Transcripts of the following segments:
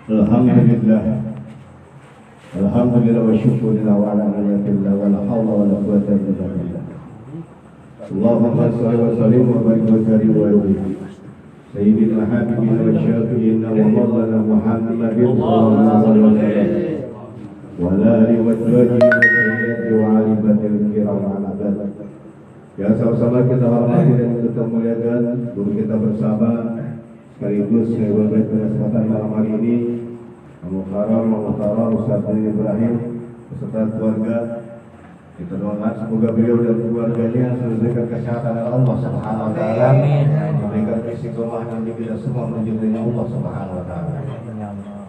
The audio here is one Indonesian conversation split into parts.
Alhamdulillah. Alhamdulillah wa syukurillah wa ala ni'matillah wa la hawla wa la quwwata illa billah. Allahumma shalli wa sallim wa barik wa karim wa ajib. Sayyidina habibina wa syafi'ina wa maulana Muhammadin sallallahu alaihi wasallam. Wa ala alihi wa sahbihi wa sayyidati wa alibatil kiram ala abad. Ya sama-sama kita hormati dan kita muliakan guru kita bersama sekaligus sebagai kesempatan malam hari ini Muhtaram Ustaz Ibrahim beserta keluarga, kita doakan semoga beliau dan keluarganya diberikan kesehatan oleh Allah Subhanahu wa taala, diberikan istiqomah dan kita semua menuju ridha Allah Subhanahu wa taala.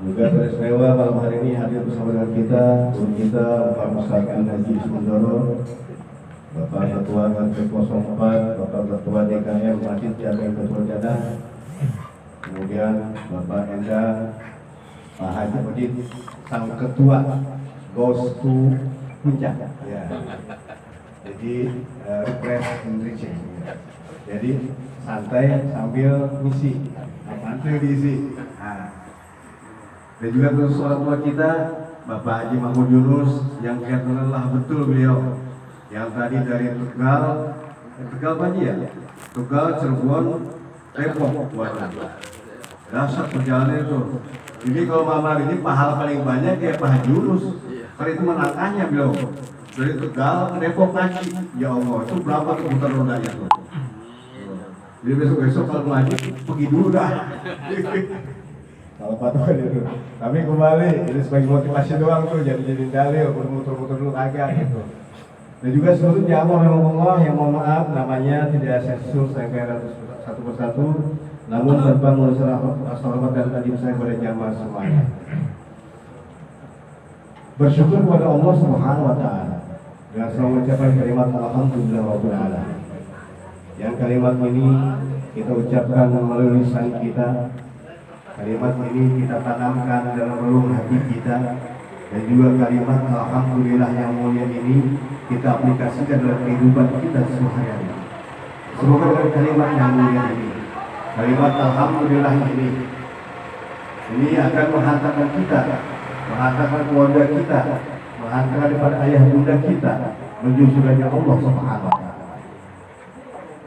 Juga teristimewa malam hari ini hadir bersama dengan kita guru kita Pak Ustaz Haji Ismundoro, Bapak Ketua RT 04, Bapak Ketua DKM Masjid Jami Betul Jadah, kemudian Bapak Enda, Pak Haji Mujid, sang ketua goes to puncak, ya. Jadi refresh and reaching. Jadi santai sambil misi, mantul diisi. Nah. Dan juga terus orang tua kita, Bapak Haji Mahmud Yunus, yang kelihatan lelah betul beliau. Yang tadi dari Tegal Haji ya, Tegal, Cirebon, Depok, waduh. Dasar perjalanan itu. Jadi kalau malam ini pahala paling banyak ya Pak Haji Yunus. Karena itu menangkahnya beliau. Dari Tegal ke Depok ngaji. Ya Allah, itu berapa tuh putar rodanya tuh. Jadi besok-besok kalau ngaji pergi dulu dah. Kalau patuh itu. Tapi kembali, jadi sebagai motivasi doang tuh, jadi dalil, muter-muter dulu kagak gitu. Dan juga seluruh jamaah Allah yang mohon maaf namanya tidak saya susul saya kira satu persatu. Namun tanpa mengucapkan hormat dan tadi saya kepada jamaah semuanya. Bersyukur kepada Allah Subhanahu wa taala dengan selalu mengucapkan kalimat alhamdulillah rabbil alamin. Yang kalimat ini kita ucapkan melalui lisan kita. Kalimat ini kita tanamkan dalam relung hati kita, dan juga kalimat alhamdulillah yang mulia ini kita aplikasikan dalam kehidupan kita sehari-hari. Semoga dengan kalimat yang mulia ini, kalimat alhamdulillah ini akan menghantarkan kita, menghantarkan keluarga kita, menghantarkan kepada ayah bunda kita menuju surganya Allah Subhanahu wa taala.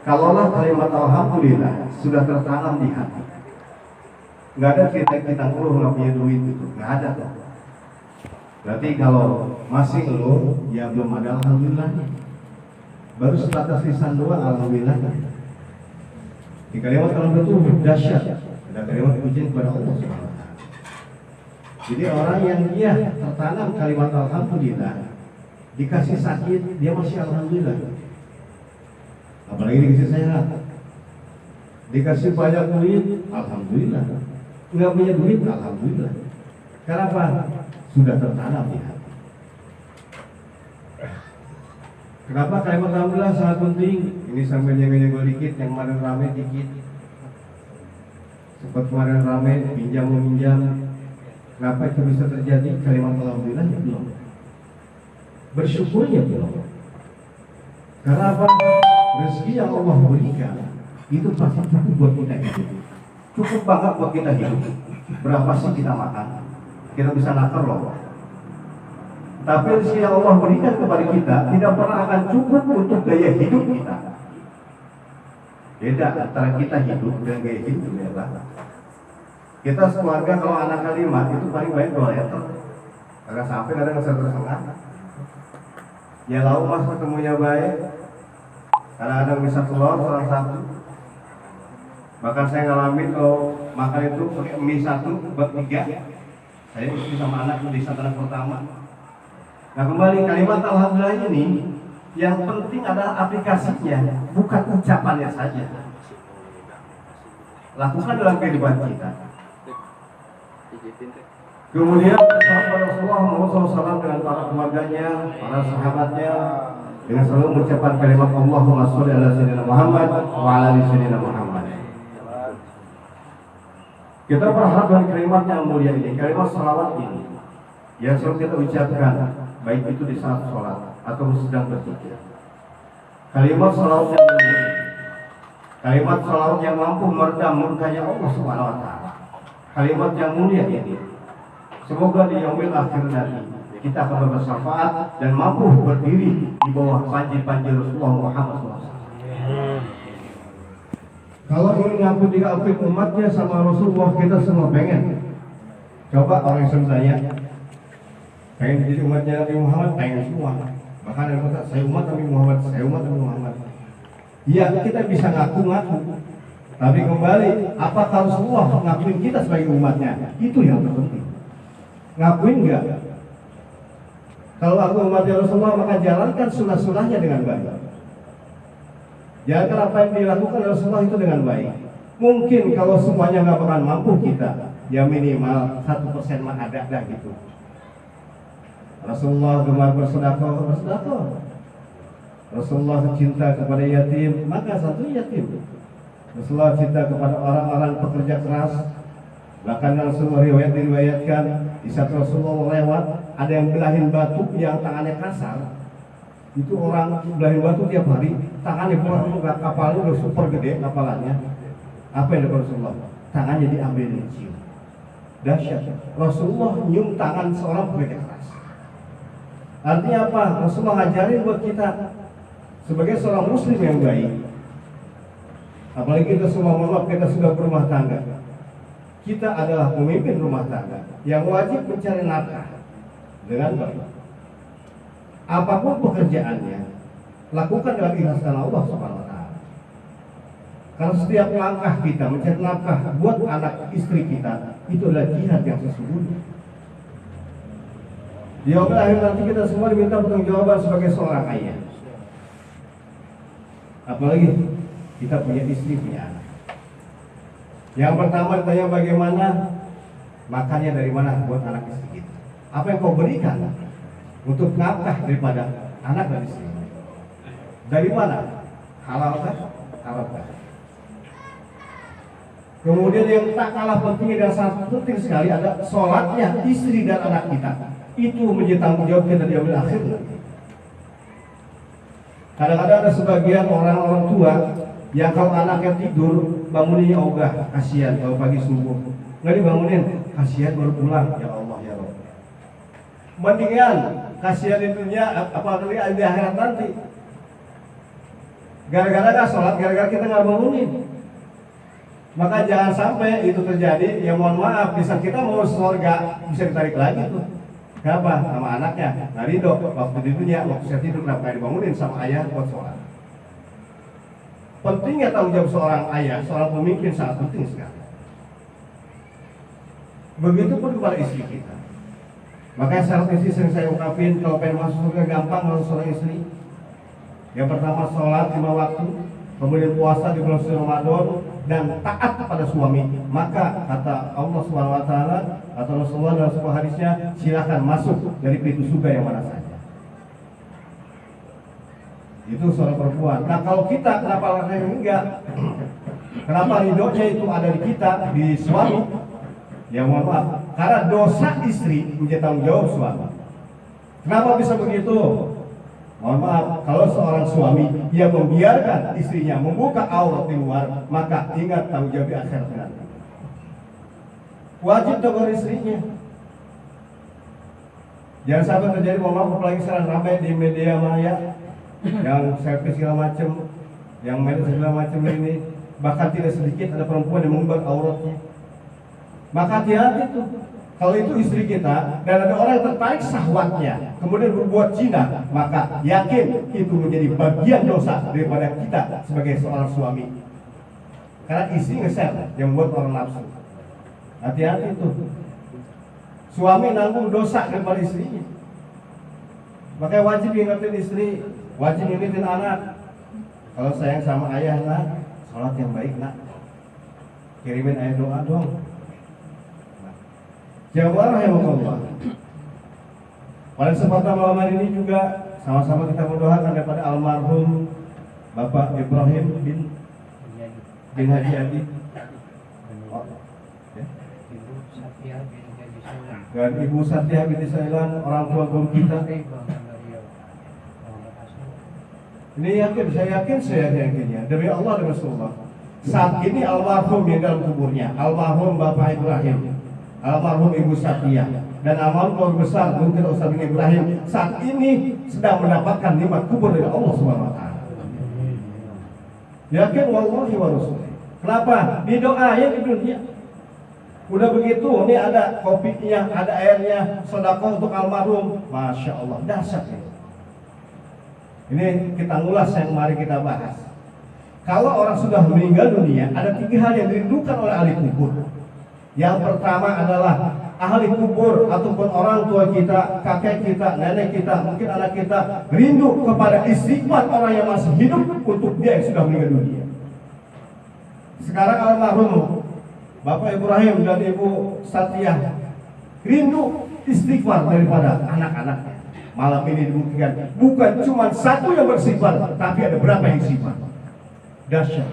Kalaulah kalimat alhamdulillah sudah tertanam di hati, nggak ada kita ngeluh nggak punya duit itu, nggak ada tuh. Berarti kalau masih ngeluh, ya belum ada alhamdulillahnya. Baru sebatas lisan doang alhamdulillahnya. Di kalimat kalau itu dahsyat, ada kalimat pujian kepada Allah Subhanahu wa taala. Jadi orang yang dia tertanam kalimat alhamdulillah, dikasih sakit dia masih alhamdulillah. Apalagi dikasih sehat, dikasih banyak duit, alhamdulillah. Nggak punya duit, alhamdulillah. Kenapa? Sudah tertanam di hati. Kenapa kalimat alhamdulillah sangat penting? Ini sampai nyenggol dikit, yang kemarin rame dikit. Sempat kemarin rame, pinjam meminjam. Kenapa itu bisa terjadi? Kalimat alhamdulillah ya belum. Bersyukurnya belum. Karena apa? Rezeki yang Allah berikan itu pasti cukup buat kita hidup. Cukup banget buat kita hidup. Berapa sih kita makan? Kita bisa nakar loh. Tapi rezeki yang Allah berikan kepada kita tidak pernah akan cukup untuk gaya hidup kita. Beda antara kita hidup dan gaya hidup beda. Kita sekeluarga kalau anak 5 itu paling banyak 2 liter. Agak sampai kadang 1,5. Ya lauk mas ketemunya baik. Kadang-kadang bisa telur salah satu. Bahkan saya ngalamin kalau makan itu pakai mie 1 buat 3. Saya istri sama anak di santaran pertama. Nah kembali kalimat alhamdulillah ini yang penting adalah aplikasinya, bukan ucapannya saja. Lakukan dalam kehidupan kita. Kemudian sahabat Rasulullah Muhammad SAW dengan para keluarganya, para sahabatnya dengan selalu mengucapkan kalimat Allahumma sholli ala sayyidina Muhammad wa ala ali sayyidina Muhammad. Kita berharap dari kalimat yang mulia ini, kalimat salawat ini yang selalu kita ucapkan, baik itu di saat sholat atau sedang berzikir. Kalimat salawat yang mulia Kalimat salawat yang mampu meredam murkanya Allah Subhanahu wa taala. Kalimat yang mulia ini. Semoga di yaumil akhir nanti kita akan bersyafaat dan mampu berdiri di bawah panji-panji Rasulullah Muhammad SAW. Kalau ingin ngaku diakui umatnya sama Rasulullah, kita semua pengen. Coba orang Islam tanya, pengen jadi umatnya Nabi Muhammad, pengen semua. Bahkan ada yang kata, saya umat Nabi Muhammad, saya umat Nabi Muhammad. Iya, kita bisa ngaku-ngaku. Tapi kembali, apakah Rasulullah ngakuin kita sebagai umatnya? Itu yang terpenting. Ngakuin enggak? Kalau aku umatnya Rasulullah, maka jalankan sunnah-sunnahnya dengan baik. Jalankan apa yang dilakukan Rasulullah itu dengan baik. Mungkin kalau semuanya nggak bakal mampu kita, ya minimal 1% mah ada dah gitu. Rasulullah gemar bersedekah. Rasulullah cinta kepada yatim, maka satu yatim. Rasulullah cinta kepada orang-orang pekerja keras. Bahkan dalam sebuah riwayat diriwayatkan, di saat Rasulullah lewat, ada yang belahin batu yang tangannya kasar. Itu orang belahin batu tiap hari, tangannya buat kapalnya udah super gede kapalannya. Apa yang dilakukan Rasulullah? Tangannya diambil dan dicium. Dahsyat. Rasulullah nyium tangan seorang pekerja keras. Artinya apa? Rasulullah ngajarin buat kita sebagai seorang muslim yang baik. Apalagi kita semua, mohon maaf, kita sudah berumah tangga. Kita adalah pemimpin rumah tangga yang wajib mencari nafkah dengan baik. Apapun pekerjaannya, lakukan dengan ikhlas karena Allah Subhanahu wa taala. Karena setiap langkah kita mencari nafkah buat anak istri kita, itu adalah jihad yang sesungguhnya. Di yaumil akhir nanti kita semua diminta pertanggungjawaban sebagai seorang ayah. Apalagi kita punya istri, punya anak. Yang pertama ditanya bagaimana makannya dari mana buat anak istri kita. Apa yang kau berikan untuk nafkah daripada anak dan istri? Dari mana? Halal kah? Haram kah? Kemudian yang tak kalah pentingnya dan sangat penting sekali ada sholatnya istri dan anak kita. Itu menjadi tanggung jawab kita di yaumil akhir. Kadang-kadang ada sebagian orang-orang tua yang kalau anaknya tidur banguninnya ogah, kasihan kalau pagi subuh. Nggak dibangunin, kasihan baru pulang. Ya Allah ya Rabb. Mendingan kasihan di dunia, apalagi di akhirat nanti. Gara-gara nggak sholat, gara-gara kita nggak bangunin. Maka jangan sampai itu terjadi. Ya mohon maaf, bisa kita mau surga bisa ditarik lagi tuh. Kenapa? Sama anaknya. Nah ridho, waktu di dunia, waktu saya tidur kenapa dibangunin sama ayah buat sholat. Pentingnya tanggung jawab seorang ayah, seorang pemimpin sangat penting sekali. Begitupun kepada istri kita. Makanya syarat istri sering saya ungkapin, kalau pengen masuk surga gampang kalau seorang istri. Yang pertama sholat 5 waktu, kemudian puasa di bulan suci Ramadan, dan taat kepada suami. Maka kata Allah Subhanahu wa taala atau Rasulullah dalam sebuah hadisnya, silakan masuk dari pintu surga yang mana saja. Itu seorang perempuan. Nah kalau kita kenapa laki-laki enggak? Kenapa ridhonya itu ada di kita, di suami? Ya mohon maaf, karena dosa istri menjadi tanggung jawab suami. Kenapa bisa begitu? Mohon maaf, kalau seorang suami yang membiarkan istrinya membuka aurat di luar, maka ingat tanggung jawab di akhirat nanti. Wajib tegur istrinya. Jangan sampai terjadi, mohon maaf, apalagi sekarang ramai di media maya yang servis segala macam, yang medis segala macam ini, bahkan tidak sedikit ada perempuan yang membuka auratnya. Maka hati-hati tuh. Kalau itu istri kita dan ada orang yang tertarik syahwatnya, kemudian berbuat zina, maka yakin itu menjadi bagian dosa daripada kita sebagai seorang suami. Karena istri nge-share yang membuat orang nafsu. Hati-hati tuh. Suami nanggung dosa daripada istrinya. Makanya wajib ingetin istri, wajib ingetin anak. Kalau sayang sama ayah, nak, sholat yang baik, nak. Kirimin ayah doa dong. Jawab rahimahullah. Pada kesempatan malam hari ini juga sama-sama kita mendoakan daripada almarhum Bapak Ibrahim bin Haji Adi dan Ibu Satya binti Sailan, orang tua guru kita. Ini yakin, saya yakinnya demi Allah dan Rasulullah. saat ini almarhum yang dalam kuburnya, almarhum Bapak Ibrahim, almarhum Ibu Satya, dan almarhum keluarga besar mungkin Ustaz bin Ibrahim saat ini sedang mendapatkan nikmat kubur dari Allah Subhanahu wa taala. Yakin wallahi wa rasulih. Kenapa? Didoain di dunia. Udah begitu, ini ada kopinya, ada airnya, sedekah untuk almarhum. Masya Allah, dahsyat ini. Ini kita ngulas yang mari kita bahas. Kalau orang sudah meninggal dunia, ada 3 hal yang dirindukan oleh ahli kubur. Yang pertama adalah ahli kubur ataupun orang tua kita, kakek kita, nenek kita, mungkin anak kita rindu kepada istighfar orang yang masih hidup untuk dia yang sudah meninggal dunia. Sekarang almarhum Bapak Ibrahim dan Ibu Satya rindu istighfar daripada anak-anaknya. Malam ini dibuktikan bukan cuma satu yang beristighfar, tapi ada berapa yang istighfar. Dahsyat.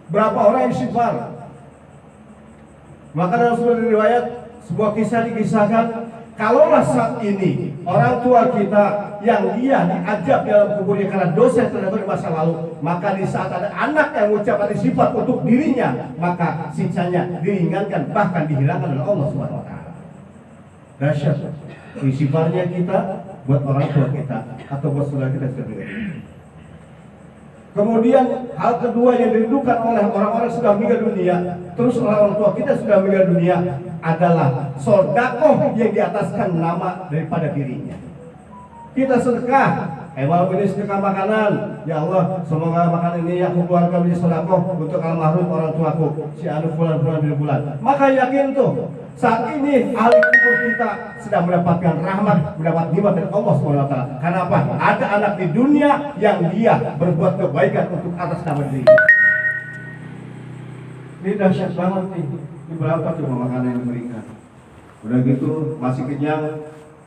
Berapa orang yang istighfar? Maka dalam sebuah riwayat, sebuah kisah dikisahkan, kalaulah saat ini orang tua kita yang dia diajab dalam kuburnya karena dosa yang terjadi di masa lalu, maka di saat ada anak yang mengucapkan sifat untuk dirinya, maka siksanya diringankan, bahkan dihilangkan oleh Allah Subhanahu wa taala. Dahsyat. Sifatnya kita buat orang tua kita atau buat saudara kita sendiri. Kemudian hal kedua yang dirindukan oleh orang-orang sudah meninggal dunia, terus orang tua kita sudah meninggal dunia, adalah sedekah yang di ataskan nama daripada dirinya. Kita sedekah, malam ini sedekah makanan. Ya Allah, semoga makanan ini aku keluarkan menjadi sedekah untuk almarhum orang tuaku, si anu bulan bin bulan. Maka yakin tuh, saat ini ahli kubur kita sedang mendapatkan rahmat, mendapat nikmat dari Allah SWT. Karena apa? Ada anak di dunia yang dia berbuat kebaikan untuk atas nama diri. Ini dahsyat banget nih. Ini berapa tuh makanan yang diberikan? Udah gitu masih kenyang,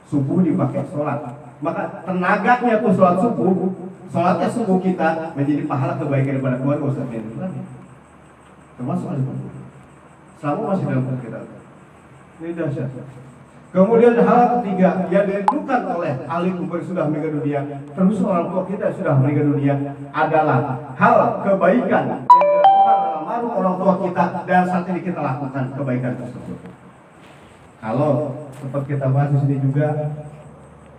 subuh dipakai sholat. Maka tenaganya tuh sholat subuh, sholatnya subuh kita menjadi pahala kebaikan daripada keluarga Ustaz bin Ibrahim. Termasuk ahli kubur. Selama masih dalam kita. Ini dahsyat. Kemudian hal ketiga yang dirindukan oleh ahli kubur sudah meninggal dunia, terus orang tua kita sudah meninggal dunia, adalah hal kebaikan yang dilakukan oleh almarhum orang tua kita dan saat ini kita lakukan kebaikan tersebut. Kalau sempat kita bahas di sini juga,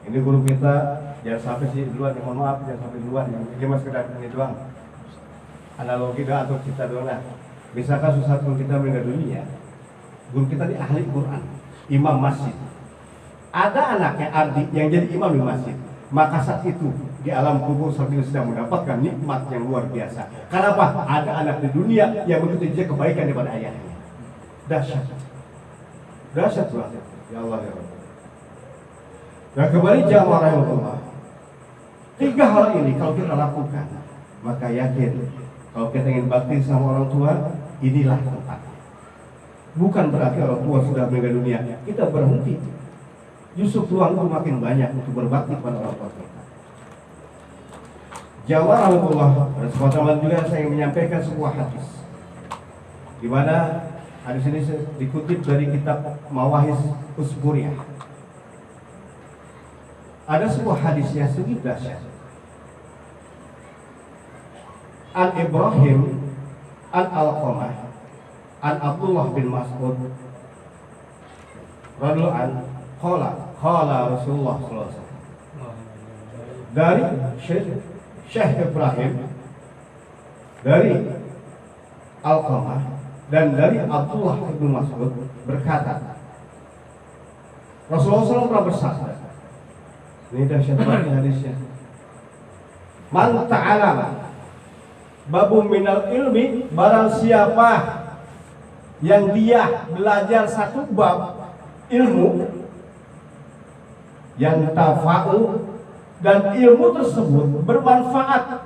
ini guru kita jangan sampai sih duluan, mohon maaf jangan sampai duluan, ini mas sekedar ini doang, analogi doang atau kita doang lah. Misalkan sesuatu kita meninggal dunia, guru kita ini ahli Quran, imam masjid. Ada anaknya adik yang jadi imam di masjid. Maka saat itu di alam kubur saat ini sedang mendapatkan nikmat yang luar biasa. Karena apa? Ada anak di dunia yang begitu saja kebaikan daripada ayahnya. Dahsyat. Dahsyat banget. Ya Allah ya Allah. Nah kembali jamaah rahimahullah. 3 hal ini kalau kita lakukan, maka yakin kalau kita ingin bakti sama orang tua, inilah tempatnya. Bukan berarti orang tua sudah meninggal dunia kita berhenti. Justru peluang itu makin banyak untuk berbakti kepada orang tua kita. Jamaah rahimahullah, dan teman-teman juga saya ingin menyampaikan sebuah hadis, di mana hadis ini dikutip dari kitab Mawahis Usburiyah. Ada sebuah hadis yang sangat dahsyat. An Ibrahim an Alqamah an Abdullah bin Mas'ud radhiyallahu anhu qala Rasulullah sallallahu alaihi wasallam. Dari Syekh Ibrahim, dari Alqamah dan dari Abdullah bin Mas'ud berkata, Rasulullah SAW pernah bersabda. Ini dahsyat banget hadisnya. Man ta'alama babu minal ilmi, barang siapa yang dia belajar satu bab ilmu yang tafa'u dan ilmu tersebut bermanfaat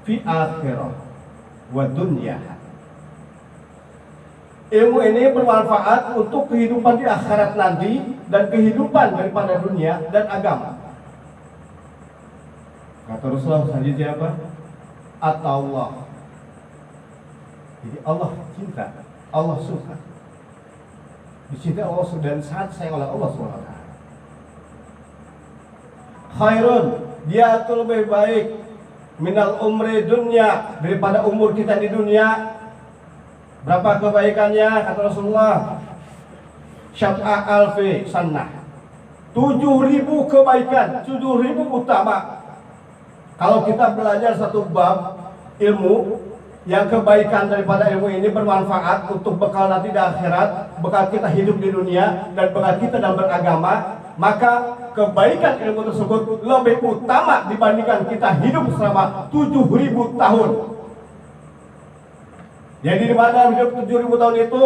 fi akhirah wa dunya. Ilmu ini bermanfaat untuk kehidupan di akhirat nanti dan kehidupan daripada dunia dan agama. Kata Rasulullah selanjutnya apa? Allah. Jadi Allah cinta, Allah suka. Dicintai Allah dan sangat sayang oleh Allah SWT. Khairun, dia itu lebih baik minal umri dunya, daripada umur kita di dunia. Berapa kebaikannya kata Rasulullah? Syab'a alfi sannah, 7.000 kebaikan, 7.000 utama. Kalau kita belajar satu bab ilmu, yang kebaikan daripada ilmu ini bermanfaat untuk bekal nanti di akhirat, bekal kita hidup di dunia, dan bekal kita dalam beragama, maka kebaikan ilmu tersebut lebih utama dibandingkan kita hidup selama 7.000 tahun. Jadi di mana hidup 7.000 tahun itu?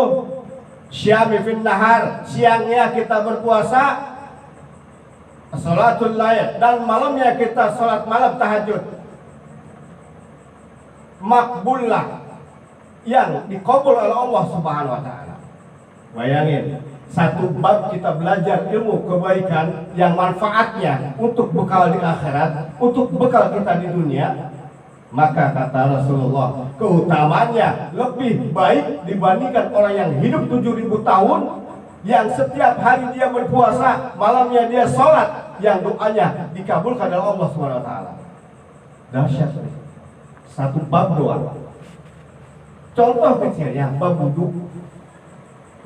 Syami fin nahar, siangnya kita berpuasa, sholatul lail, dan malamnya kita sholat malam tahajud. Makbullah, yang dikabul oleh Allah Subhanahu wa taala. Bayangin, satu bab kita belajar ilmu kebaikan yang manfaatnya untuk bekal di akhirat, untuk bekal kita di dunia. Maka kata Rasulullah, keutamaannya lebih baik dibandingkan orang yang hidup 7.000 tahun, yang setiap hari dia berpuasa, malamnya dia sholat, yang doanya dikabulkan oleh Allah Subhanahu wa taala. Dahsyat. Satu bab doang. Contoh kecilnya bab wudhu,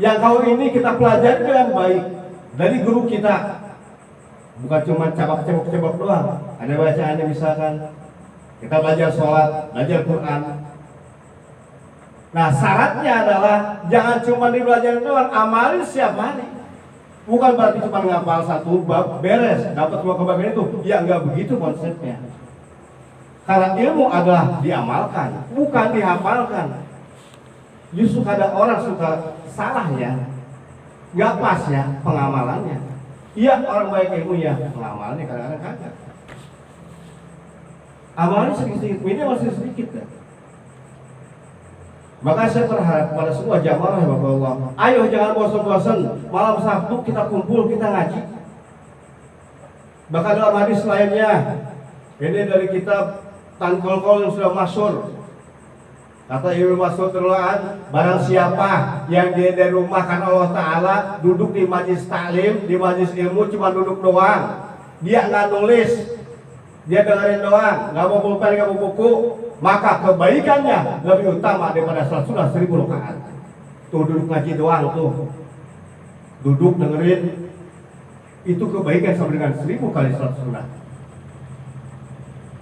yang kali ini kita pelajari dengan baik dari guru kita. Bukan cuma cabak-cabak doang. Ada bacaannya misalkan. Kita belajar sholat, belajar Quran. Nah, syaratnya adalah jangan cuma dibelajar doang, amali setiap hari. Bukan berarti cuma ngapal satu bab beres, dapat semua kebaikan itu. Ya enggak begitu konsepnya. Karena ilmu adalah diamalkan, bukan dihafalkan. Justru kadang orang suka salah ya, nggak pas ya pengamalannya. Iya, orang baik ilmunya, pengamalnya kadang-kadang kagak. Amalnya sedikit, ini masih sedikit ya. Maka saya berharap pada semua jamaah ya Bapak Allah, ayo jangan bosan-bosan, malam Sabtu kita kumpul, kita ngaji. Bahkan dalam hadis lainnya, ini dari kitab Tanqol yang sudah masyhur. Kata Ibnu Mas'ud radhiyallahu, barang siapa yang dia dari rumah kan Allah Ta'ala, duduk di majlis taklim, di majlis ilmu, cuma duduk doang, dia nggak nulis, dia dengerin doang, nggak mau pulpen, nggak mau buku, maka kebaikannya lebih utama daripada salat sunat 1000 rakaat. Tuh duduk ngaji doang tuh, duduk dengerin, itu kebaikan sama dengan 1000 kali salat sunat.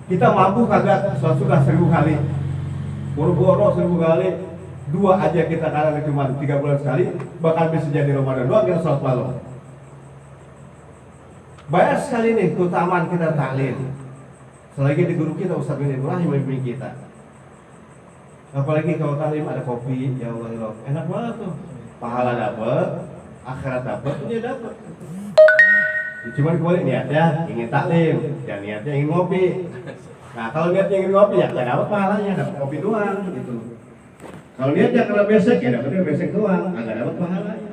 Kita mampu kagak salat sunat 1000 kali? Boro-boro 1000 kali, 2 aja kita kadang cuma 3 bulan sekali, bahkan bisa jadi Ramadan doang kita salat malam. Banyak sekali nih keutamaan kita taklim. Selagi di guru kita Ustaz bin Ibrahim membimbing kita. Apalagi kalau taklim ada kopi, ya Allah, enak banget tuh. Pahala dapat, akhirat dapat, dunia dapat. Cuma kembali niatnya ingin taklim, dan niatnya ingin ngopi. Nah kalau niatnya ingin ngopi ya nggak dapat pahalanya, dapat kopi doang gitu. Kalau niatnya karena besek ya dapatnya besek doang, nggak dapat pahalanya.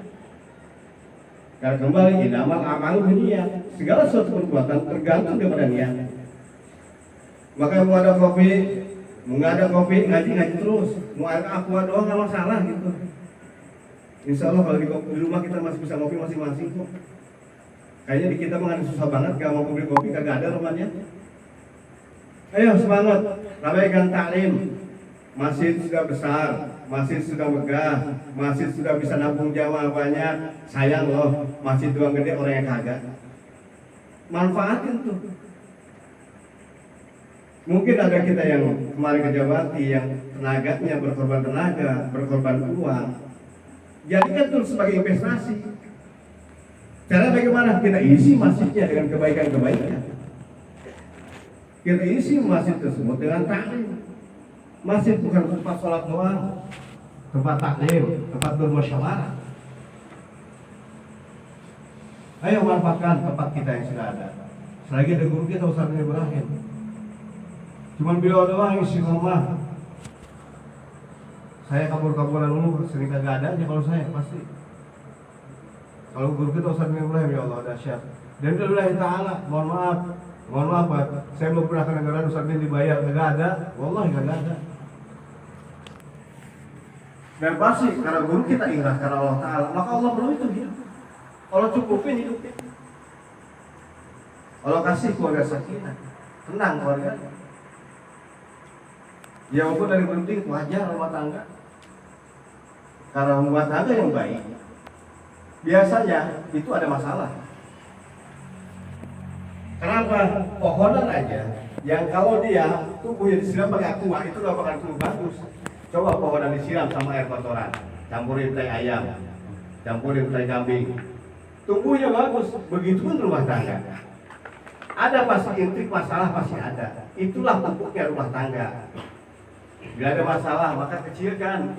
Karena kembali inamal amalu niat, segala sesuatu perbuatan tergantung daripada niat. Maka mau ada kopi, ngaji terus. Mau air aqua doang nggak masalah gitu. Insya Allah kalau di rumah kita masih bisa ngopi masing-masing kok. Kayaknya di kita mah susah banget gak mau beli kopi, kagak ada rumahnya. Ayo semangat, ramaikan taklim. Masjid sudah besar, masjid sudah megah, masjid sudah bisa nabung jamaah banyak. Sayang loh, masjid doang gede orang yang kagak. Manfaatin tuh. Mungkin ada kita yang kemarin ke Jabati yang tenaganya berkorban tenaga, berkorban uang. Jadikan itu sebagai investasi. Cara bagaimana? Kita isi masjidnya dengan kebaikan-kebaikan. Kita isi masjid tersebut dengan taklim. Masjid bukan tempat sholat doang, tempat taklim, tempat bermusyawarah. Ayo manfaatkan tempat kita yang sudah ada. Selagi ada guru kita Ustaz bin Ibrahim, cuman beliau doang isi rumah. Saya kabur-kaburan dulu, sering kagak ada aja kalau saya pasti. Kalau guru kita Ustaz bin Ibrahim, ya Allah dahsyat. Dan billahi ta'ala, mohon maaf Pak, saya belum pernah ke negara Ustaz bin dibayar, kagak ada, wallahi kagak ada. Dan pasti karena guru kita ingat karena Allah Ta'ala, maka Allah perlu itu hidup. Allah cukupin hidupnya. Allah kasih keluarga sakinah, tenang keluarganya. Ya walaupun dari penting wajar rumah tangga. Karena rumah tangga yang baik, biasanya itu ada masalah. Kenapa? Pohonan aja yang kalau dia tumbuhnya disiram pakai aqua itu gak bakal tumbuh bagus. Coba pohonan disiram sama air kotoran, campurin teh ayam, campurin teh kambing, tumbuhnya bagus. Begitupun rumah tangga. Ada pasti intrik masalah pasti ada. Itulah pupuknya rumah tangga. Bila ada masalah maka kecilkan.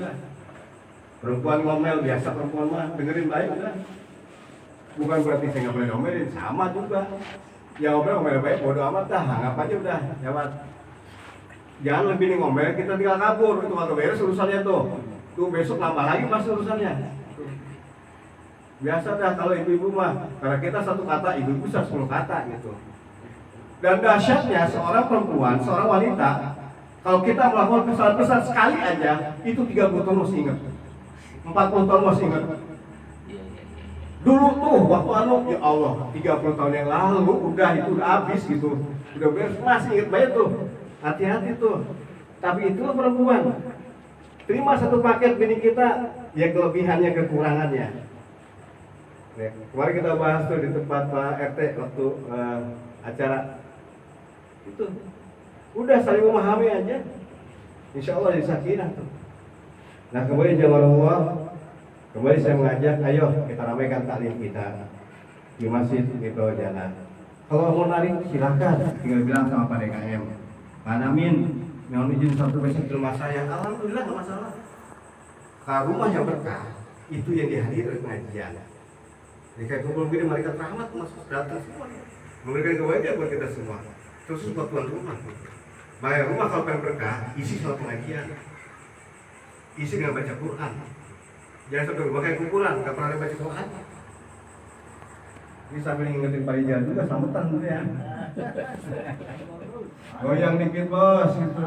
Perempuan ngomel biasa, perempuan mah dengerin baik kan. Bukan berarti saya nggak boleh ngomelin, sama juga. Yang ngomel baik, bodo amat dah, anggap aja udah, jawab. Jangan lebih nih ngomel, kita tinggal kabur, itu kalau beres urusannya tuh. Tuh besok nambah lagi mas urusannya. Biasa dah kalau ibu-ibu mah, karena kita satu kata, ibu-ibu bisa 10 kata gitu. Dan dahsyatnya seorang perempuan, seorang wanita, kalau kita melakukan kesalahan besar sekali aja, itu 30 tahun masih ingat, 40 tahun masih ingat. Dulu tuh waktu ya Allah 30 tahun yang lalu udah itu udah habis gitu, udah beres, masih ingat banget tuh. Hati-hati tuh. Tapi itulah perempuan. Terima satu paket bini kita, ya kelebihannya kekurangannya. Nih, kemarin kita bahas tuh di tempat Pak RT waktu acara itu. Udah saling memahami aja. Insya Allah disakinah tuh. Nah kembali jamaah Allah, kembali saya mengajak, ayo kita ramaikan taklim kita di masjid di bawah jalan. Kalau mau narik silakan, tinggal bilang sama Pak DKM. Pak Namin, mohon izin satu besok di rumah saya. Alhamdulillah nggak masalah. Kalau rumah yang berkah, itu yang dihadiri oleh pengajian. Jadi kayak kumpul gini, malaikat rahmat masuk datang semua, memberikan kebahagiaan buat kita semua. Terus buat tuan rumah. Bayar rumah kalau pengen berkah, isi soal pengajian, isi dengan baca Quran. Jangan sampai berbagai kumpulan, nggak pernah ada baca Quran. Ini sambil ngingetin Pak Rijal juga, sambutan dulu ya. Goyang dikit bos, gitu.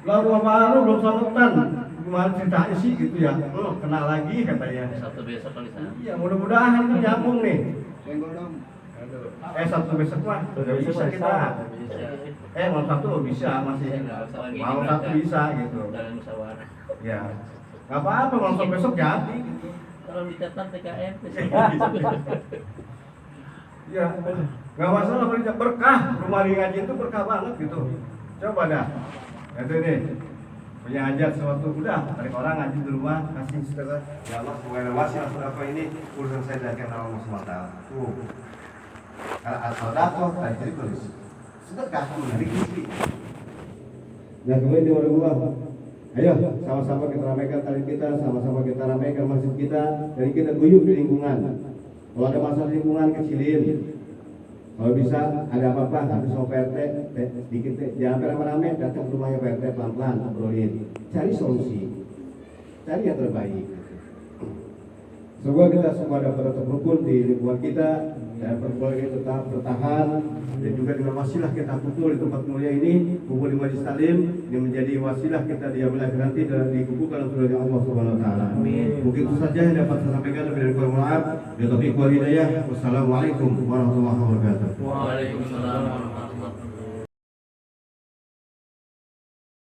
Lalu baru belum sambutan, gimana ceritanya sih gitu ya? Kena lagi katanya. Sabtu besok kali sana. Iya, mudah-mudahan itu nyambung nih. Sabtu besok mah, bisa kita. Malam Sabtu bisa masih. Malam Sabtu bisa gitu. Dalam musyawarah. Ya, nggak apa-apa malam Sabtu besok jadi. Gitu. Kalau dicatat TKM. Iya, nggak masalah kalau berkah. Rumah ngaji itu berkah banget gitu. Coba dah. Itu nih. Punya hajat suatu udah tarik orang ngaji di rumah kasih sedekah. Ya Allah, semoga masih apa ini urusan saya dan Allah SWT. Tuh. Kalau al-sadaqah tadi tulis. Sedekah menarik istri. Nah, kemudian di Allah. Ayo, sama-sama kita ramaikan tali kita, sama-sama kita ramaikan masjid kita, dan kita guyup di lingkungan. Kalau ada masalah lingkungan kecilin. Kalau bisa ada apa-apa harus sama PRT sedikit jangan rame-rame datang ke rumahnya PRT pelan-pelan obrolin, cari solusi, cari yang terbaik. Semoga kita semua dapat tetap rukun di lingkungan kita dan pergaulan kita tetap bertahan, dan juga dengan wasilah kita kumpul di tempat mulia ini, kumpul di majlis taklim, ini menjadi wasilah kita di yaumil akhir nanti dan dikumpulkan oleh surga Allah Subhanahu wa taala. Mungkin itu saja yang dapat saya sampaikan, lebih dari kurang maaf. Billahi taufiq wal hidayah. Wassalamualaikum warahmatullahi wabarakatuh. Waalaikumsalam warahmatullahi wabarakatuh.